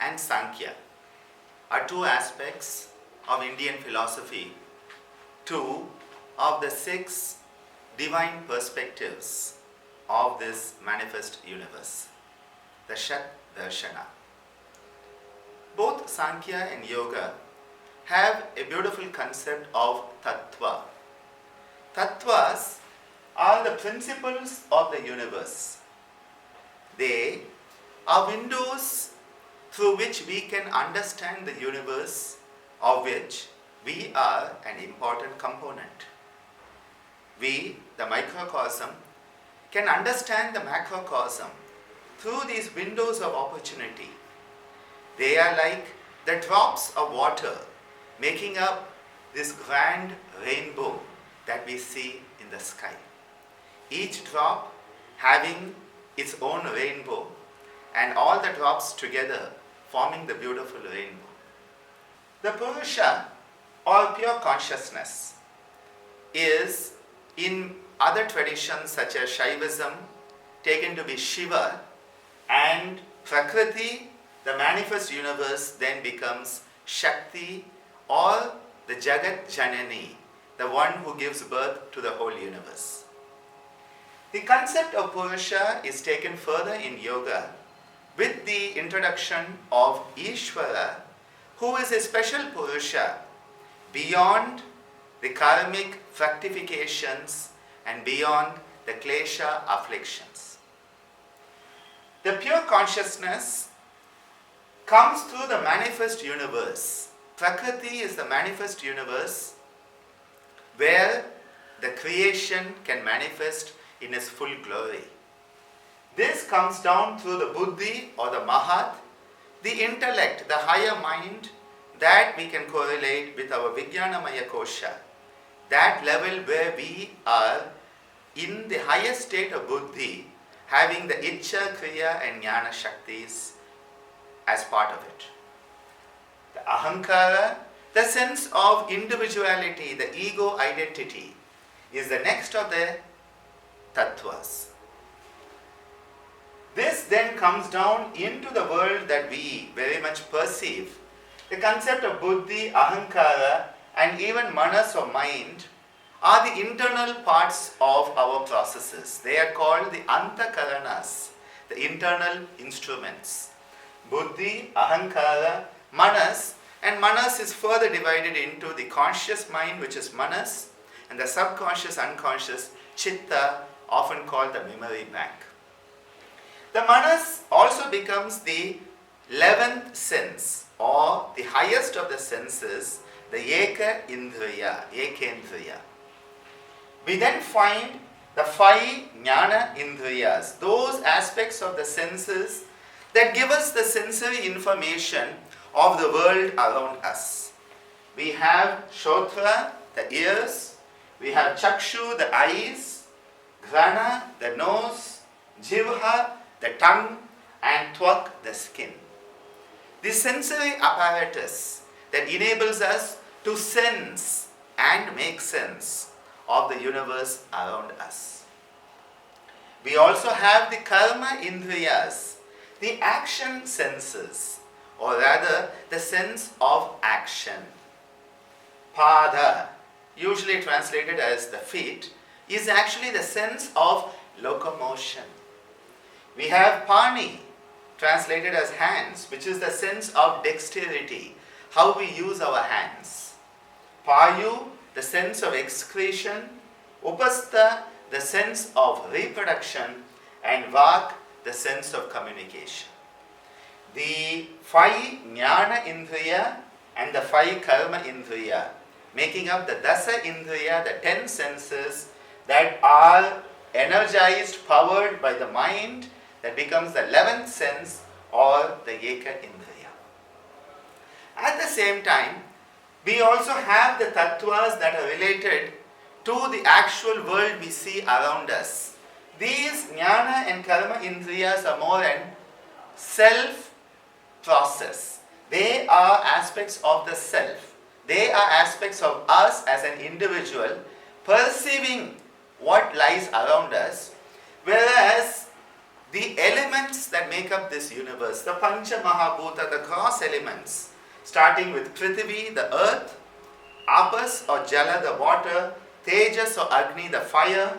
and Sankhya are two aspects of Indian philosophy, two of the six divine perspectives of this manifest universe, the Shat Darshana. Both Sankhya and Yoga have a beautiful concept of Tattva. Tattvas are the principles of the universe. They are windows through which we can understand the universe, of which we are an important component. We, the microcosm, can understand the macrocosm through these windows of opportunity. They are like the drops of water making up this grand rainbow that we see in the sky. Each drop having its own rainbow, and all the drops together forming the beautiful rainbow. The Purusha, or pure consciousness, is in other traditions such as Shaivism taken to be Shiva, and Prakriti, the manifest universe, then becomes Shakti, or the Jagat Janani, the one who gives birth to the whole universe. The concept of Purusha is taken further in yoga with the introduction of Ishvara, who is a special Purusha beyond the karmic fructifications and beyond the klesha afflictions. The pure consciousness comes through the manifest universe. Prakriti is the manifest universe where the creation can manifest in its full glory. This comes down through the buddhi or the mahat, the intellect, the higher mind that we can correlate with our Vijnanamaya Kosha, that level where we are in the highest state of buddhi, having the Ichcha, Kriya and Jnana Shaktis as part of it. The Ahankara, the sense of individuality, the ego identity, is the next of the tattvas. This then comes down into the world that we very much perceive. The concept of buddhi, ahankara and even manas or mind are the internal parts of our processes. They are called the antakaranas, the internal instruments. Buddhi, ahankara, manas, and manas is further divided into the conscious mind, which is manas, and the subconscious, unconscious, chitta, often called the memory bank. The manas also becomes the 11th sense, or the highest of the senses, the Eka Indriya, Ekendriya. We then find the 5 Jnana Indriyas, those aspects of the senses that give us the sensory information of the world around us. We have Shotra, the ears, we have Chakshu, the eyes, Grana, the nose, Jivha, the tongue, and Twak, the skin. The sensory apparatus that enables us to sense and make sense of the universe around us. We also have the Karma Indriyas, the action senses, or rather the sense of action. Pada, usually translated as the feet, is actually the sense of locomotion. We have Pani, translated as hands, which is the sense of dexterity, how we use our hands. Payu, the sense of excretion. Upastha, the sense of reproduction. And Vak, the sense of communication. The 5 Jnana Indriya and the 5 Karma Indriya, making up the Dasa Indriya, the 10 senses that are energized, powered by the mind, that becomes the 11th sense, or the Eka Indriya. At the same time, we also have the tattvas that are related to the actual world we see around us. These Jnana and Karma Indriyas are more an self process. They are aspects of the self. They are aspects of us as an individual perceiving what lies around us, whereas the elements that make up this universe, the Pancha Mahabhuta, the gross elements, starting with Prithvi, the earth, Apas or Jala, the water, Tejas or Agni, the fire,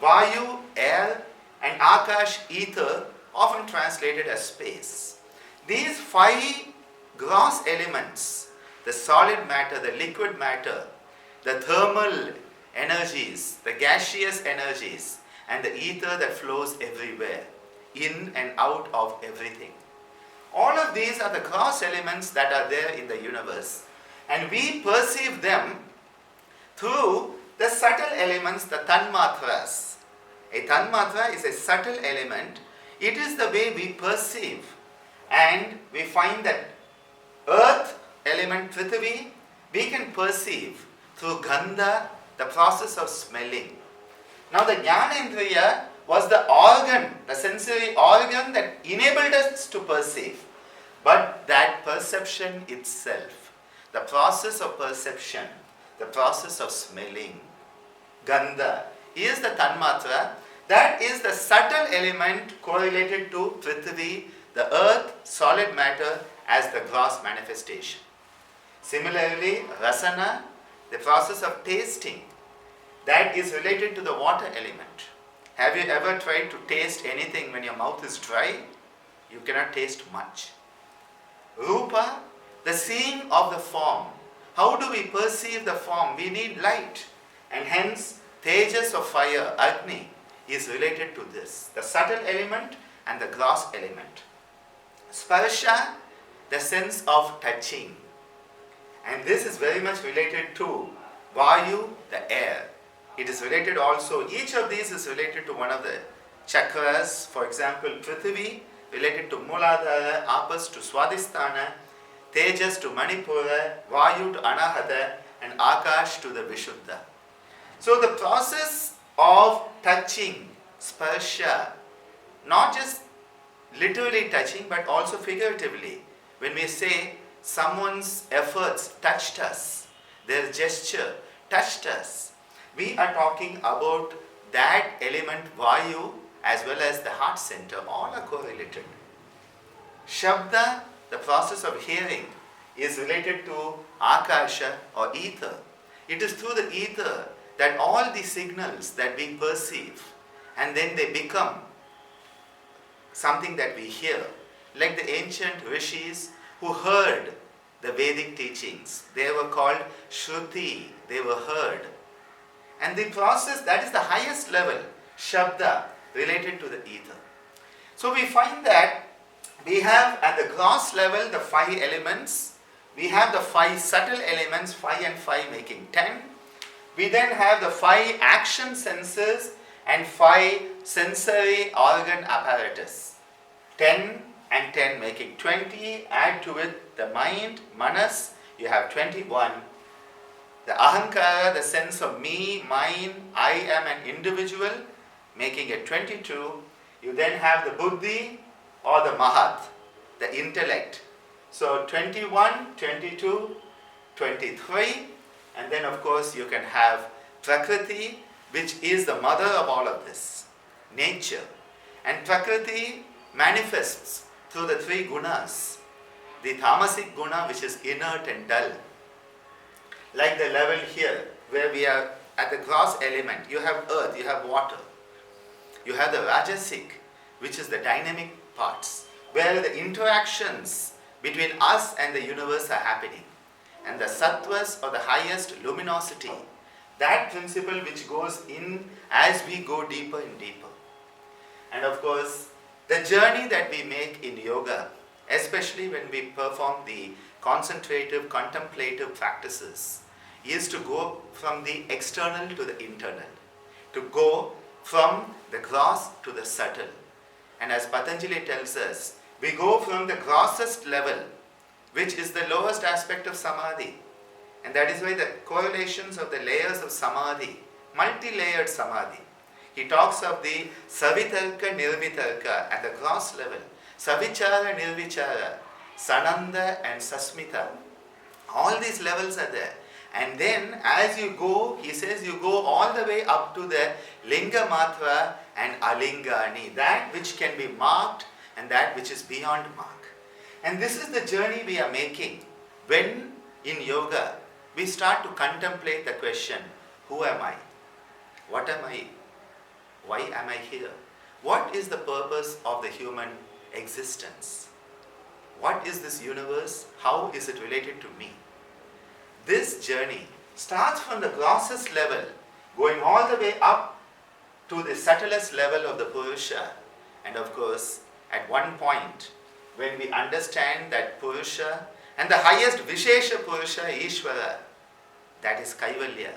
Vayu, air, and Akash, ether, often translated as space. These five gross elements, the solid matter, the liquid matter, the thermal energies, the gaseous energies, and the ether that flows everywhere, in and out of everything. All of these are the gross elements that are there in the universe, and we perceive them through the subtle elements, the tanmatras. A tanmatra is a subtle element. It is the way we perceive, and we find that earth element Prithvi, we can perceive through gandha, the process of smelling. Now the Jnanendriya was the organ, the sensory organ that enabled us to perceive. But that perception itself, the process of perception, the process of smelling, gandha, is the tanmatra. That is the subtle element correlated to Prithvi, the earth, solid matter, as the gross manifestation. Similarly, rasana, the process of tasting, that is related to the water element. Have you ever tried to taste anything when your mouth is dry? You cannot taste much. Rupa, the seeing of the form. How do we perceive the form? We need light. And hence, Tejas of fire, Agni, is related to this. The subtle element and the gross element. Sparsha, the sense of touching. And this is very much related to Vayu, the air. It is related also, each of these is related to one of the chakras. For example, Prithvi related to Muladhara, Apas to Swadhisthana, Tejas to Manipura, Vayu to Anahata, and Akash to the Vishuddha. So the process of touching, sparsha, not just literally touching but also figuratively. When we say someone's efforts touched us, their gesture touched us, we are talking about that element Vayu as well as the heart center, all are correlated. Shabda, the process of hearing, is related to Akasha or ether. It is through the ether that all the signals that we perceive and then they become something that we hear. Like the ancient rishis who heard the Vedic teachings, they were called Shruti, they were heard. And the process, that is the highest level, Shabda, related to the ether. So we find that we have at the gross level the 5 elements, we have the 5 subtle elements, 5 and 5 making 10. We then have the 5 action senses and 5 sensory organ apparatus. 10 and 10 making 20, add to it the mind, manas, you have 21. The ahankara, the sense of me, mine, I am an individual, making it 22. You then have the buddhi or the mahat, the intellect. So 21, 22, 23, and then of course you can have Prakriti, which is the mother of all of this, nature. And Prakriti manifests through the 3 gunas. The tamasic guna, which is inert and dull. Like the level here, where we are at the gross element, you have earth, you have water. You have the rajasic, which is the dynamic parts, where the interactions between us and the universe are happening. And the sattvas, or the highest luminosity, that principle which goes in as we go deeper and deeper. And of course, the journey that we make in yoga, especially when we perform the concentrative, contemplative practices, is to go from the external to the internal, to go from the gross to the subtle. And as Patanjali tells us, we go from the grossest level, which is the lowest aspect of samadhi. And that is why the correlations of the layers of samadhi, multi-layered samadhi. He talks of the savitarka, nirvitarka at the gross level, savichara, nirvichara, sananda and sasmita. All these levels are there. And then as you go, he says you go all the way up to the linga matra and alingani, that which can be marked and that which is beyond mark. And this is the journey we are making when in yoga we start to contemplate the question, who am I? What am I? Why am I here? What is the purpose of the human existence? What is this universe? How is it related to me? This journey starts from the grossest level, going all the way up to the subtlest level of the Purusha. And of course, at one point, when we understand that Purusha and the highest Vishesha Purusha, Ishvara, that is Kaivalya,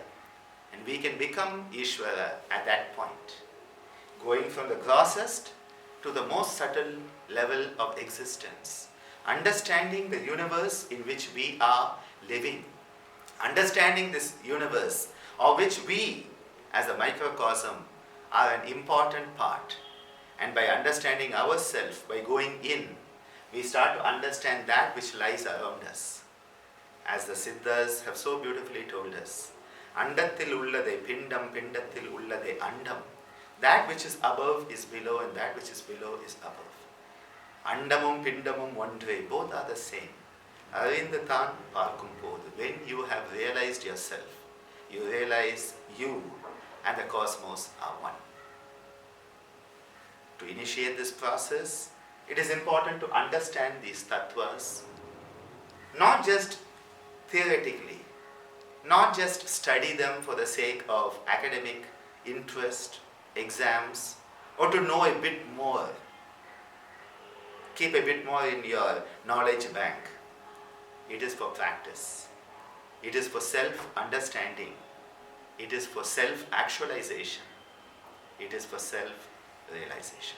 and we can become Ishvara at that point, going from the grossest to the most subtle level of existence, understanding the universe in which we are living, understanding this universe of which we as a microcosm are an important part. And by understanding ourselves, by going in, we start to understand that which lies around us. As the Siddhas have so beautifully told us, Andathil ullade pindam, pindathil ullade andam. That which is above is below and that which is below is above. Andamum pindamum ondre, both are the same. Arindatan parkum podu. When you have realized yourself, you realize you and the cosmos are one. To initiate this process, it is important to understand these tattvas, not just theoretically, not just study them for the sake of academic interest, exams, or to know a bit more. Keep a bit more in your knowledge bank. It is for practice. It is for self-understanding. It is for self-actualization. It is for self-realization.